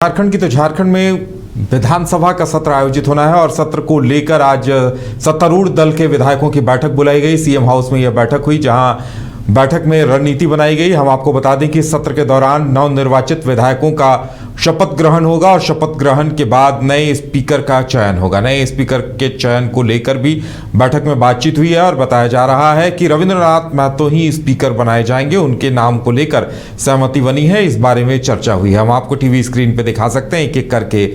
झारखंड की तो झारखंड में विधानसभा का सत्र आयोजित होना है और सत्र को लेकर आज सत्तारूढ़ दल के विधायकों की बैठक बुलाई गई। सीएम हाउस में यह बैठक हुई, जहां बैठक में रणनीति बनाई गई। हम आपको बता दें कि सत्र के दौरान नवनिर्वाचित विधायकों का शपथ ग्रहण होगा और शपथ ग्रहण के बाद नए स्पीकर का चयन होगा। नए स्पीकर के चयन को लेकर भी बैठक में बातचीत हुई है और बताया जा रहा है कि रविंद्रनाथ महतो ही स्पीकर बनाए जाएंगे। उनके नाम को लेकर सहमति बनी है, इस बारे में चर्चा हुई है। हम आपको टीवी स्क्रीन पे दिखा सकते हैं, एक एक करके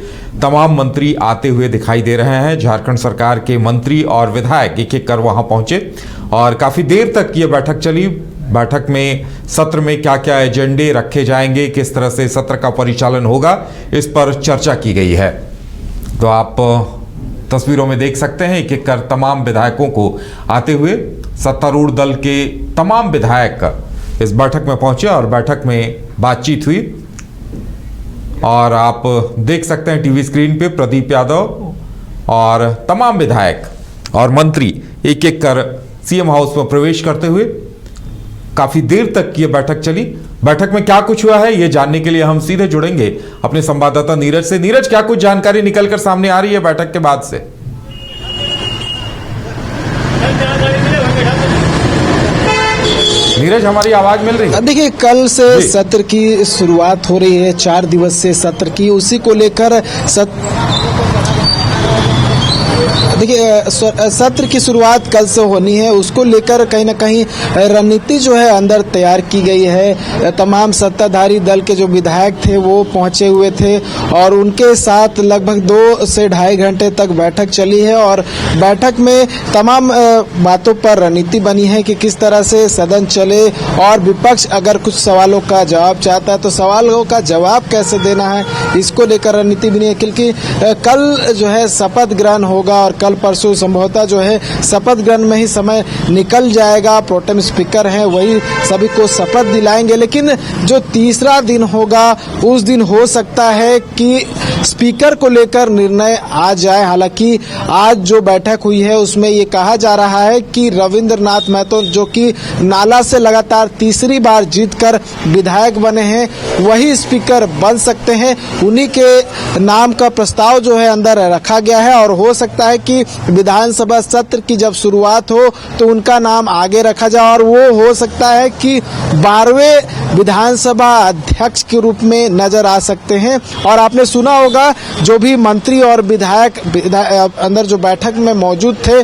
तमाम मंत्री आते हुए दिखाई दे रहे हैं। झारखंड सरकार के मंत्री और विधायक एक एक कर वहां पहुंचे और काफी देर तक ये बैठक चली। बैठक में सत्र में क्या क्या एजेंडे रखे जाएंगे, किस तरह से सत्र का परिचालन होगा, इस पर चर्चा की गई है। तो आप तस्वीरों में देख सकते हैं एक एक कर तमाम विधायकों को आते हुए। सत्तारूढ़ दल के तमाम विधायक इस बैठक में पहुंचे और बैठक में बातचीत हुई और आप देख सकते हैं टीवी स्क्रीन पे प्रदीप यादव और तमाम विधायक और मंत्री एक एक कर सीएम हाउस में प्रवेश करते हुए। काफी देर तक ये बैठक चली। बैठक में क्या कुछ हुआ है ये जानने के लिए हम सीधे जुड़ेंगे अपने संवाददाता नीरज से। नीरज, क्या कुछ जानकारी निकलकर सामने आ रही है बैठक के बाद से? नीरज, हमारी आवाज मिल रही है? देखिए, कल से सत्र की शुरुआत हो रही है, 4 दिवसीय सत्र की। उसी को लेकर देखिए, सत्र की शुरुआत कल से होनी है, उसको लेकर कहीं ना कहीं रणनीति जो है अंदर तैयार की गई है। तमाम सत्ताधारी दल के जो विधायक थे वो पहुंचे हुए थे और उनके साथ लगभग 2 से ढाई घंटे तक बैठक चली है और बैठक में तमाम बातों पर रणनीति बनी है कि किस तरह से सदन चले और विपक्ष अगर कुछ सवालों का जवाब चाहता है तो सवालों का जवाब कैसे देना है, इसको लेकर रणनीति बनी है। क्योंकि कल जो है शपथ ग्रहण होगा और कल परसों संभवतः जो है शपथ ग्रहण में ही समय निकल जाएगा। प्रोटेम स्पीकर हैं वही सभी को शपथ दिलाएंगे, लेकिन जो तीसरा दिन होगा उस दिन हो सकता है कि स्पीकर को लेकर निर्णय आ जाए। हालांकि आज जो बैठक हुई है उसमें ये कहा जा रहा है कि रविंद्रनाथ महतो, जो कि नाला से लगातार तीसरी बार जीतकर विधायक बने हैं, वही स्पीकर बन सकते हैं। उन्हीं के नाम का प्रस्ताव जो है अंदर रखा गया है और हो सकता है कि विधानसभा सत्र की जब शुरुआत हो तो उनका नाम आगे रखा जाए और वो हो सकता है कि 12वें विधानसभा अध्यक्ष के रूप में नजर आ सकते हैं। और आपने सुना होगा जो भी मंत्री और विधायक अंदर जो बैठक में मौजूद थे,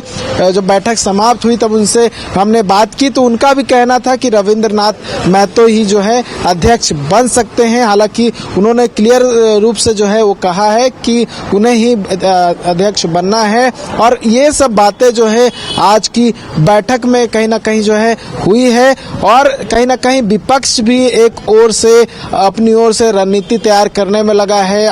जब बैठक समाप्त हुई तब उनसे हमने बात की तो उनका भी कहना था कि रविंद्रनाथ महतो ही जो है अध्यक्ष बन सकते हैं। हालांकि उन्होंने क्लियर रूप से जो है वो कहा है कि उन्हें ही अध्यक्ष बनना है और ये सब बातें जो है आज की बैठक में कहीं ना कहीं जो है हुई है और कहीं ना कहीं विपक्ष भी एक ओर से अपनी ओर से रणनीति तैयार करने में लगा है।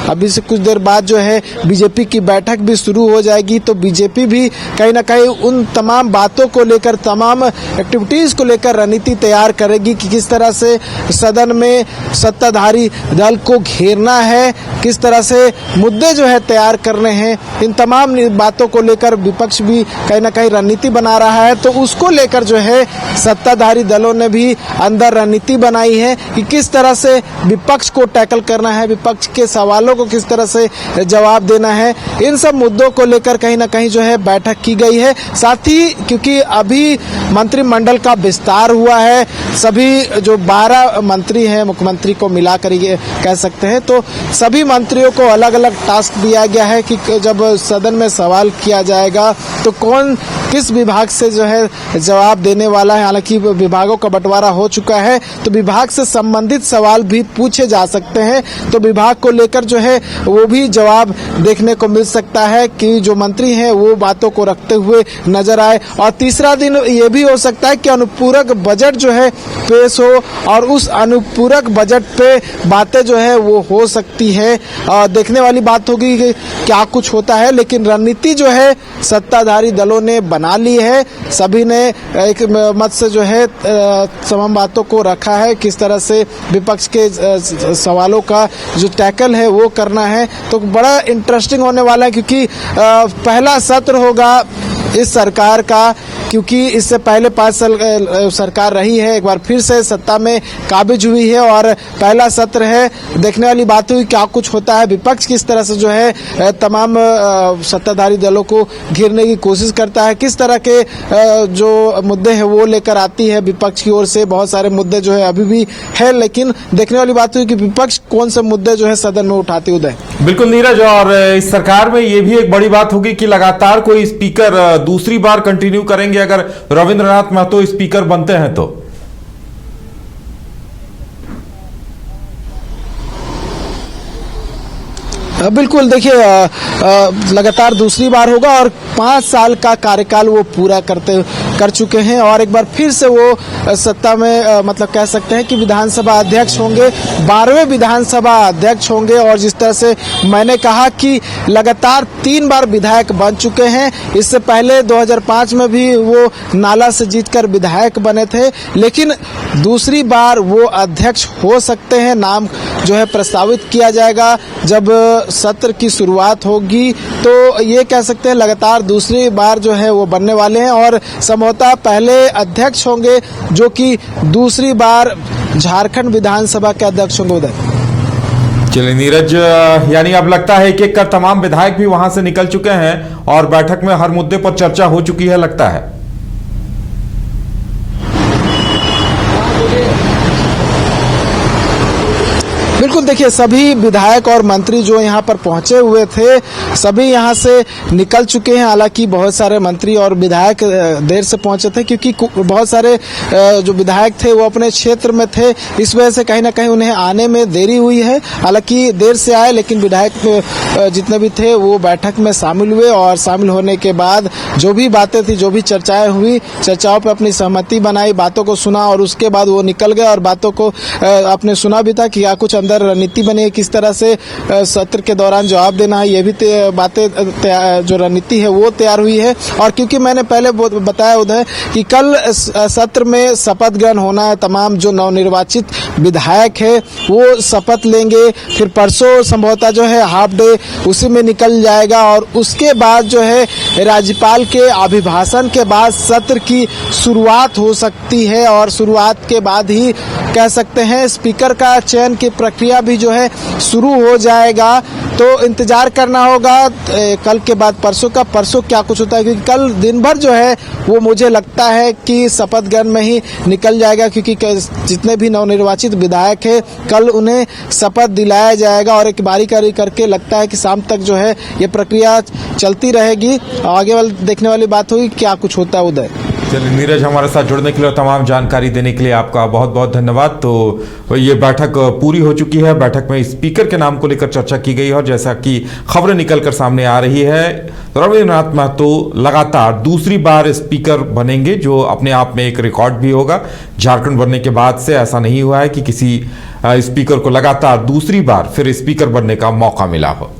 अभी से कुछ देर बाद जो है बीजेपी की बैठक भी शुरू हो जाएगी तो बीजेपी भी कहीं ना कहीं उन तमाम बातों को लेकर, तमाम एक्टिविटीज को लेकर रणनीति तैयार करेगी कि किस तरह से सदन में सत्ताधारी दल को घेरना है, किस तरह से मुद्दे जो है तैयार करने हैं। इन तमाम बातों को लेकर विपक्ष भी कहीं ना कहीं रणनीति बना रहा है, तो उसको लेकर जो है सत्ताधारी दलों ने भी अंदर रणनीति बनाई है कि किस तरह से विपक्ष को टैकल करना है, विपक्ष के सवालों को किस तरह से जवाब देना है। इन सब मुद्दों को लेकर कहीं ना कहीं जो है बैठक की गई है। साथ ही क्योंकि अभी मंत्रिमंडल का विस्तार हुआ है, सभी जो 12 मंत्री हैं, मुख्यमंत्री को मिलाकर ये कह सकते हैं, तो सभी मंत्रियों को अलग अलग टास्क दिया गया है कि जब सदन में सवाल किया जाएगा तो कौन किस विभाग से जो है जवाब देने वाला है। हालांकि विभागों का बंटवारा हो चुका है तो विभाग से संबंधित सवाल भी पूछे जा सकते हैं, तो विभाग को लेकर जो है वो भी जवाब देखने को मिल सकता है कि जो मंत्री हैं वो बातों को रखते हुए नजर आए। और तीसरा दिन ये भी हो सकता है कि अनुपूरक बजट जो है पेश हो और उस अनुपूरक बजट पे बातें जो है वो हो सकती है। देखने वाली बात होगी कि क्या कुछ होता है, लेकिन रणनीति जो है सत्ताधारी दलों ने बना ली है। सभी ने एक मत से जो है तमाम बातों को रखा है, किस तरह से विपक्ष के सवालों का जो टैकल है वो करना है। तो बड़ा इंटरेस्टिंग होने वाला है क्योंकि पहला सत्र होगा इस सरकार का क्योंकि इससे पहले 5 साल सरकार रही है, एक बार फिर से सत्ता में काबिज हुई है और पहला सत्र है। देखने वाली बात हुई क्या कुछ होता है, विपक्ष किस तरह से जो है तमाम सत्ताधारी दलों को घेरने की कोशिश करता है, किस तरह के जो मुद्दे हैं वो लेकर आती है विपक्ष की ओर से। बहुत सारे मुद्दे जो है अभी भी है, लेकिन देखने वाली बात हुई कि विपक्ष कौन से मुद्दे जो है सदन में उठाती उदय। बिल्कुल नीरज, और इस सरकार में ये भी एक बड़ी बात होगी कि लगातार कोई स्पीकर दूसरी बार कंटिन्यू करेंगे अगर रविंद्रनाथ महतो स्पीकर बनते हैं तो। बिल्कुल, देखिए लगातार दूसरी बार होगा और 5 साल का कार्यकाल वो पूरा कर चुके हैं और एक बार फिर से वो सत्ता में मतलब कह सकते हैं कि विधानसभा अध्यक्ष होंगे, 12वें विधानसभा अध्यक्ष होंगे। और जिस तरह से मैंने कहा कि लगातार 3 बार विधायक बन चुके हैं, इससे पहले 2005 में भी वो नाला से जीतकर विधायक बने थे, लेकिन दूसरी बार वो अध्यक्ष हो सकते हैं। नाम जो है प्रस्तावित किया जाएगा जब सत्र की शुरुआत होगी, तो ये कह सकते हैं लगातार दूसरी बार जो है वो बनने वाले हैं और संभवतः पहले अध्यक्ष होंगे जो कि दूसरी बार झारखंड विधानसभा के अध्यक्ष होंगे। उधर चलिए नीरज, यानी अब लगता है कि एक कर तमाम विधायक भी वहां से निकल चुके हैं और बैठक में हर मुद्दे पर चर्चा हो चुकी है लगता है। बिल्कुल, देखिए सभी विधायक और मंत्री जो यहाँ पर पहुंचे हुए थे सभी यहाँ से निकल चुके हैं। हालांकि बहुत सारे मंत्री और विधायक देर से पहुंचे थे क्योंकि बहुत सारे जो विधायक थे वो अपने क्षेत्र में थे, इस वजह से कहीं ना कहीं उन्हें आने में देरी हुई है। हालांकि देर से आए लेकिन विधायक जितने भी थे वो बैठक में शामिल हुए और शामिल होने के बाद जो भी बातें थी, जो भी चर्चाएं हुई, चर्चाओं पर अपनी सहमति बनाई, बातों को सुना और उसके बाद वो निकल गए और बातों को आपने सुना भी था कि क्या कुछ अंदर रणनीति बनी है, किस तरह से सत्र के दौरान जवाब देना है, ये भी बातें जो रणनीति है वो तैयार हुई है। और क्योंकि मैंने पहले बताया उधर कि कल सत्र में शपथ ग्रहण होना है, तमाम जो नवनिर्वाचित विधायक है वो शपथ लेंगे, फिर परसों संभवतः जो है हाफ डे उसी में निकल जाएगा और उसके बाद जो है राज्यपाल के अभिभाषण के बाद सत्र की शुरुआत हो सकती है और शुरुआत के बाद ही कह सकते हैं स्पीकर का चयन की प्रक्रिया भी जो है शुरू हो जाएगा। तो इंतजार करना होगा कल के बाद परसों का, परसों क्या कुछ होता है, क्योंकि कल दिन भर जो है वो मुझे लगता है कि शपथ ग्रहण में ही निकल जाएगा, क्योंकि जितने भी नवनिर्वाचित विधायक है कल उन्हें शपथ दिलाया जाएगा और एक बारी करके लगता है कि शाम तक जो है ये प्रक्रिया चलती रहेगी। आगे वाले देखने वाली बात होगी क्या कुछ होता है उधर। चलिए नीरज, हमारे साथ जुड़ने के लिए और तमाम जानकारी देने के लिए आपका बहुत बहुत धन्यवाद। तो ये बैठक पूरी हो चुकी है। बैठक में स्पीकर के नाम को लेकर चर्चा की गई और जैसा कि खबरें निकलकर सामने आ रही है, रविंद्रनाथ महतो लगातार दूसरी बार स्पीकर बनेंगे, जो अपने आप में एक रिकॉर्ड भी होगा। झारखंड बनने के बाद से ऐसा नहीं हुआ है कि किसी स्पीकर को लगातार दूसरी बार फिर स्पीकर बनने का मौका मिला हो।